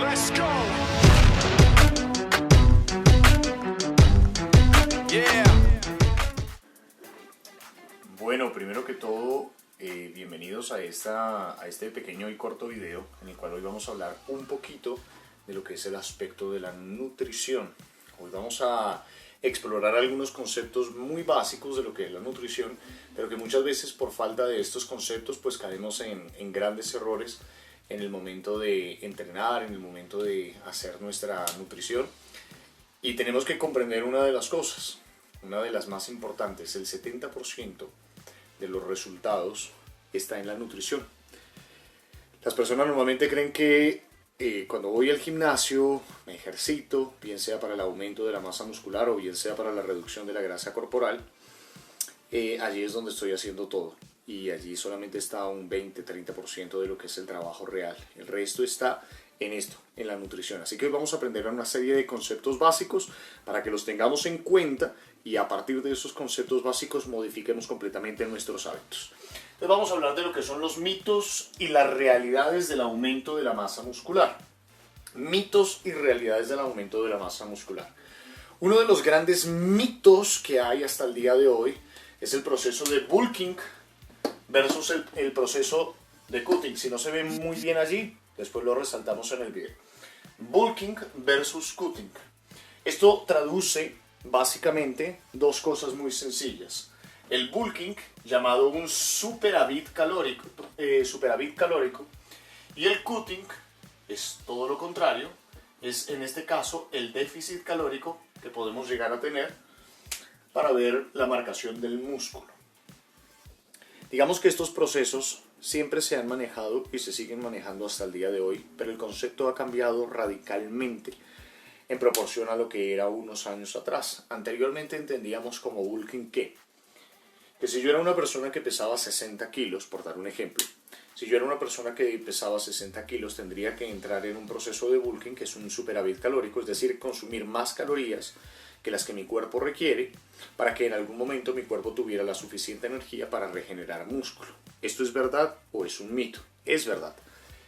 Let's go. Yeah. Bueno, primero que todo, bienvenidos a este pequeño y corto video en el cual hoy vamos a hablar un poquito de lo que es el aspecto de la nutrición. Hoy vamos a explorar algunos conceptos muy básicos de lo que es la nutrición, pero que muchas veces por falta de estos conceptos pues caemos en grandes errores en el momento de entrenar, en el momento de hacer nuestra nutrición. Y tenemos que comprender una de las cosas, una de las más importantes: el 70% de los resultados está en la nutrición. Las personas normalmente creen que cuando voy al gimnasio me ejercito, bien sea para el aumento de la masa muscular o bien sea para la reducción de la grasa corporal, allí es donde estoy haciendo todo, y allí solamente está un 20-30% de lo que es el trabajo real. El resto está en esto, en la nutrición. Así que hoy vamos a aprender una serie de conceptos básicos para que los tengamos en cuenta y a partir de esos conceptos básicos modifiquemos completamente nuestros hábitos. Entonces vamos a hablar de lo que son los mitos y las realidades del aumento de la masa muscular. Mitos y realidades del aumento de la masa muscular. Uno de los grandes mitos que hay hasta el día de hoy es el proceso de bulking versus el proceso de cutting. Si no se ve muy bien allí, después lo resaltamos en el video. Bulking versus cutting. Esto traduce básicamente dos cosas muy sencillas. El bulking, llamado un superávit calórico, y el cutting es todo lo contrario, es en este caso el déficit calórico que podemos llegar a tener para ver la marcación del músculo. Digamos que estos procesos siempre se han manejado y se siguen manejando hasta el día de hoy, pero el concepto ha cambiado radicalmente en proporción a lo que era unos años atrás. Anteriormente entendíamos como bulking que si yo era una persona que pesaba 60 kilos, por dar un ejemplo, si yo era una persona que pesaba 60 kilos, tendría que entrar en un proceso de bulking, que es un superávit calórico, es decir, consumir más calorías que las que mi cuerpo requiere para que en algún momento mi cuerpo tuviera la suficiente energía para regenerar músculo. ¿Esto es verdad o es un mito? Es verdad.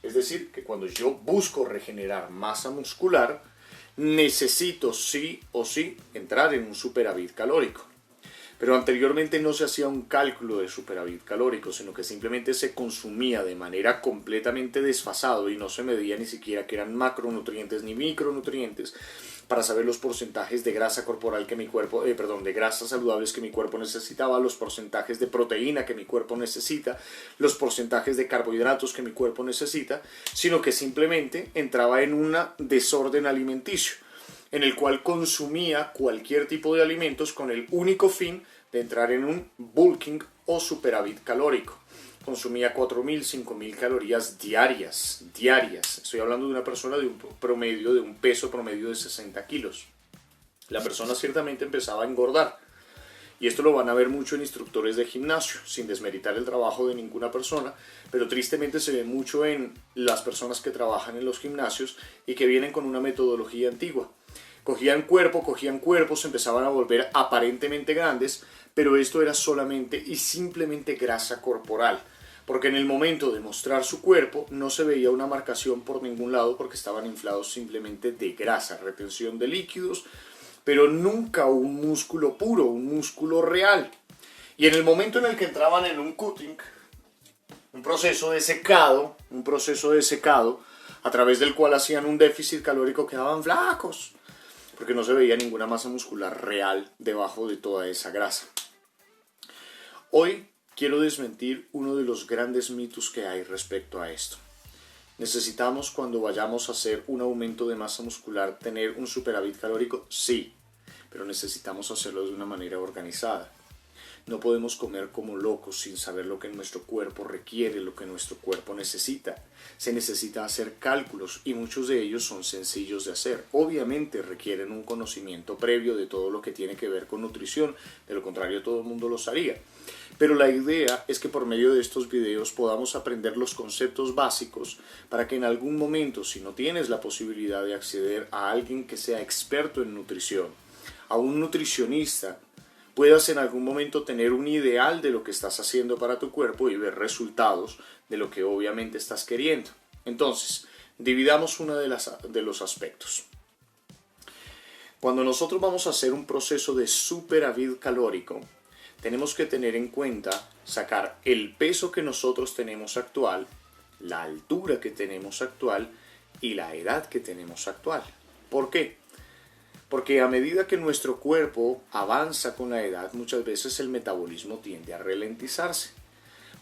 Es decir, que cuando yo busco regenerar masa muscular, necesito sí o sí entrar en un superávit calórico. Pero anteriormente no se hacía un cálculo de superávit calórico, sino que simplemente se consumía de manera completamente desfasado y no se medía ni siquiera que eran macronutrientes ni micronutrientes para saber los porcentajes de grasa corporal que mi cuerpo, de grasas saludables que mi cuerpo necesitaba, los porcentajes de proteína que mi cuerpo necesita, los porcentajes de carbohidratos que mi cuerpo necesita, sino que simplemente entraba en un desorden alimenticio, en el cual consumía cualquier tipo de alimentos con el único fin de entrar en un bulking o superávit calórico. Consumía 4.000, 5.000 calorías diarias. Estoy hablando de una persona de un peso promedio de 60 kilos. La persona ciertamente empezaba a engordar. Y esto lo van a ver mucho en instructores de gimnasio, sin desmeritar el trabajo de ninguna persona, pero tristemente se ve mucho en las personas que trabajan en los gimnasios y que vienen con una metodología antigua. Cogían cuerpo, se empezaban a volver aparentemente grandes, pero esto era solamente y simplemente grasa corporal, porque en el momento de mostrar su cuerpo no se veía una marcación por ningún lado porque estaban inflados simplemente de grasa, retención de líquidos, pero nunca un músculo puro, un músculo real. Y en el momento en el que entraban en un cutting, un proceso de secado, a través del cual hacían un déficit calórico, quedaban flacos, porque no se veía ninguna masa muscular real debajo de toda esa grasa. Hoy quiero desmentir uno de los grandes mitos que hay respecto a esto. ¿Necesitamos, cuando vayamos a hacer un aumento de masa muscular, tener un superávit calórico? Sí, pero necesitamos hacerlo de una manera organizada. No podemos comer como locos sin saber lo que nuestro cuerpo requiere, lo que nuestro cuerpo necesita. Se necesita hacer cálculos y muchos de ellos son sencillos de hacer. Obviamente requieren un conocimiento previo de todo lo que tiene que ver con nutrición, de lo contrario todo el mundo los haría. Pero la idea es que por medio de estos videos podamos aprender los conceptos básicos para que en algún momento, si no tienes la posibilidad de acceder a alguien que sea experto en nutrición, a un nutricionista, puedas en algún momento tener un ideal de lo que estás haciendo para tu cuerpo y ver resultados de lo que obviamente estás queriendo. Entonces, Dividamos uno de los aspectos. Cuando nosotros vamos a hacer un proceso de superávit calórico, tenemos que tener en cuenta sacar el peso que nosotros tenemos actual, la altura que tenemos actual y la edad que tenemos actual. ¿Por qué? Porque a medida que nuestro cuerpo avanza con la edad, muchas veces el metabolismo tiende a ralentizarse.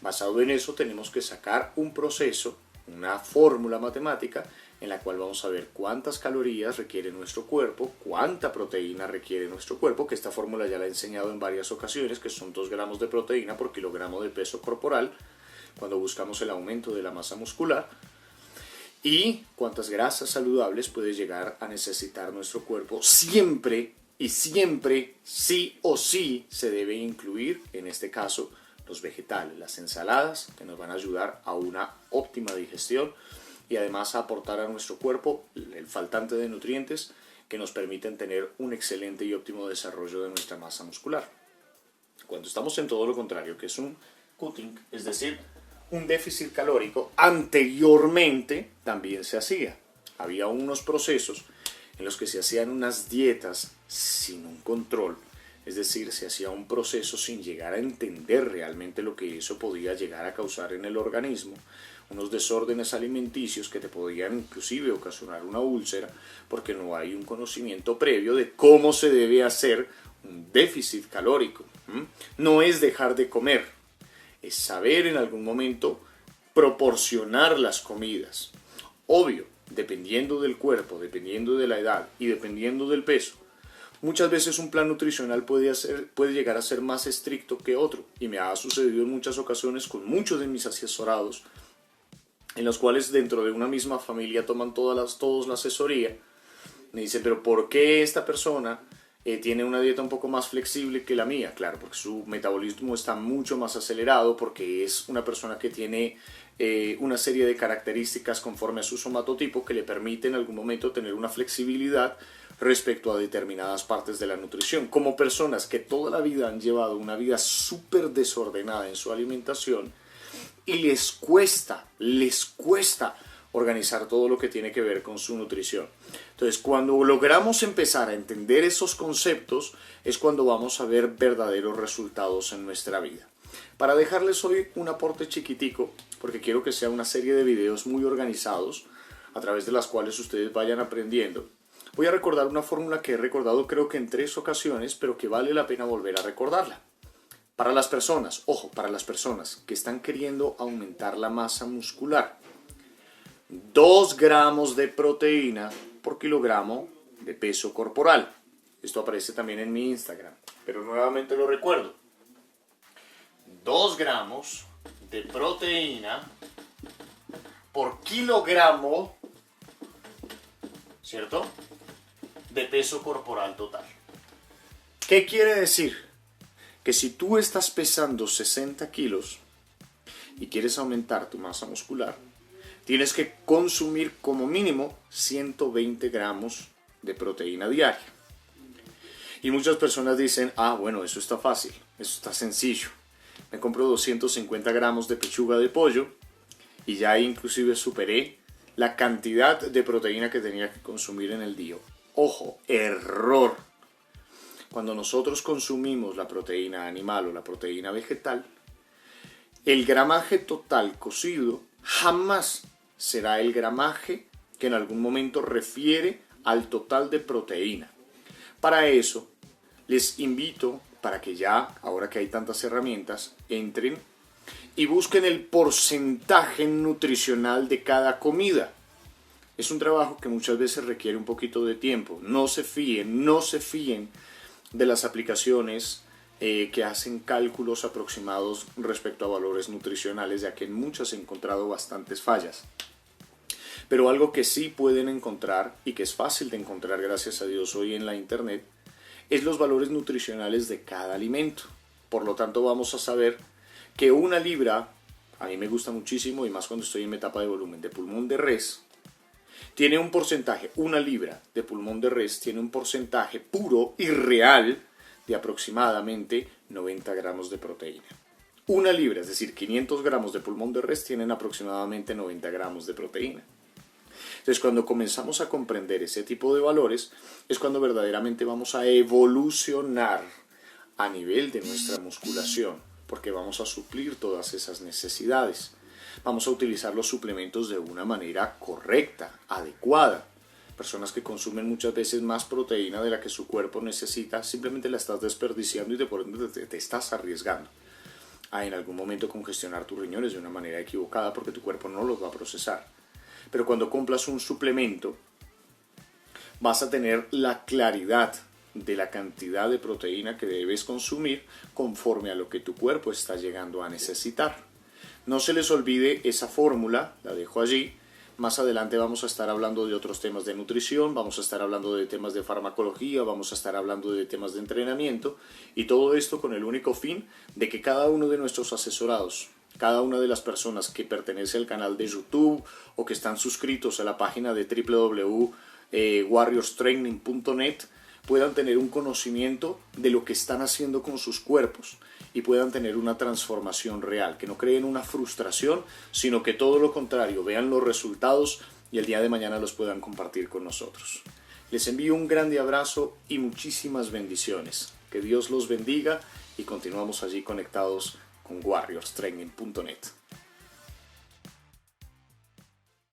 Basado en eso, tenemos que sacar un proceso, una fórmula matemática, en la cual vamos a ver cuántas calorías requiere nuestro cuerpo, cuánta proteína requiere nuestro cuerpo, que esta fórmula ya la he enseñado en varias ocasiones, que son 2 gramos de proteína por kilogramo de peso corporal, cuando buscamos el aumento de la masa muscular, y cuántas grasas saludables puede llegar a necesitar nuestro cuerpo. Siempre y siempre, sí o sí, se debe incluir, en este caso, los vegetales, las ensaladas, que nos van a ayudar a una óptima digestión y además a aportar a nuestro cuerpo el faltante de nutrientes que nos permiten tener un excelente y óptimo desarrollo de nuestra masa muscular. Cuando estamos en todo lo contrario, que es un cutting, es decir, un déficit calórico, anteriormente también se hacía. Había unos procesos en los que se hacían unas dietas sin un control, es decir, se hacía un proceso sin llegar a entender realmente lo que eso podía llegar a causar en el organismo, unos desórdenes alimenticios que te podían inclusive ocasionar una úlcera, porque no hay un conocimiento previo de cómo se debe hacer un déficit calórico. No es dejar de comer, es saber en algún momento proporcionar las comidas. Obvio, dependiendo del cuerpo, dependiendo de la edad y dependiendo del peso, muchas veces un plan nutricional puede llegar a ser más estricto que otro, y me ha sucedido en muchas ocasiones con muchos de mis asesorados, en los cuales dentro de una misma familia toman todos la asesoría. Me dicen, pero ¿por qué esta persona tiene una dieta un poco más flexible que la mía? Claro, porque su metabolismo está mucho más acelerado, porque es una persona que tiene una serie de características conforme a su somatotipo que le permite en algún momento tener una flexibilidad respecto a determinadas partes de la nutrición. Como personas que toda la vida han llevado una vida súper desordenada en su alimentación y les cuesta organizar todo lo que tiene que ver con su nutrición. Entonces, cuando logramos empezar a entender esos conceptos, es cuando vamos a ver verdaderos resultados en nuestra vida. Para dejarles hoy un aporte chiquitico, porque quiero que sea una serie de videos muy organizados, a través de las cuales ustedes vayan aprendiendo, voy a recordar una fórmula que he recordado creo que en 3 ocasiones, pero que vale la pena volver a recordarla. Para las personas, ojo, para las personas que están queriendo aumentar la masa muscular, 2 gramos de proteína por kilogramo de peso corporal. Esto aparece también en mi Instagram, pero nuevamente lo recuerdo. 2 gramos de proteína por kilogramo, ¿cierto?, de peso corporal total. ¿Qué quiere decir? Que si tú estás pesando 60 kilos y quieres aumentar tu masa muscular, tienes que consumir como mínimo 120 gramos de proteína diaria. Y muchas personas dicen, bueno, eso está fácil, eso está sencillo. Me compro 250 gramos de pechuga de pollo y ya inclusive superé la cantidad de proteína que tenía que consumir en el día. Ojo, error. Cuando nosotros consumimos la proteína animal o la proteína vegetal, el gramaje total cocido jamás será el gramaje que en algún momento refiere al total de proteína. Para eso, les invito para que ya, ahora que hay tantas herramientas, entren y busquen el porcentaje nutricional de cada comida. Es un trabajo que muchas veces requiere un poquito de tiempo. No se fíen de las aplicaciones que hacen cálculos aproximados respecto a valores nutricionales, ya que en muchas he encontrado bastantes fallas. Pero algo que sí pueden encontrar, y que es fácil de encontrar gracias a Dios hoy en la internet, es los valores nutricionales de cada alimento. Por lo tanto, vamos a saber que una libra, a mí me gusta muchísimo, y más cuando estoy en mi etapa de volumen, de pulmón de res, tiene un porcentaje, una libra de pulmón de res tiene un porcentaje puro y real de aproximadamente 90 gramos de proteína. Una libra, es decir, 500 gramos de pulmón de res tienen aproximadamente 90 gramos de proteína. Entonces, cuando comenzamos a comprender ese tipo de valores, es cuando verdaderamente vamos a evolucionar a nivel de nuestra musculación, porque vamos a suplir todas esas necesidades. Vamos a utilizar los suplementos de una manera correcta, adecuada. Personas que consumen muchas veces más proteína de la que su cuerpo necesita, simplemente la estás desperdiciando y por ende te estás arriesgando a en algún momento congestionar tus riñones de una manera equivocada porque tu cuerpo no los va a procesar. Pero cuando compras un suplemento, vas a tener la claridad de la cantidad de proteína que debes consumir conforme a lo que tu cuerpo está llegando a necesitar. No se les olvide esa fórmula, la dejo allí. Más adelante vamos a estar hablando de otros temas de nutrición, vamos a estar hablando de temas de farmacología, vamos a estar hablando de temas de entrenamiento y todo esto con el único fin de que cada uno de nuestros asesorados, cada una de las personas que pertenece al canal de YouTube o que están suscritos a la página de www.warriorstraining.net puedan tener un conocimiento de lo que están haciendo con sus cuerpos y puedan tener una transformación real, que no creen una frustración, sino que todo lo contrario, vean los resultados y el día de mañana los puedan compartir con nosotros. Les envío un grande abrazo y muchísimas bendiciones. Que Dios los bendiga y continuamos allí conectados con warriorstraining.net.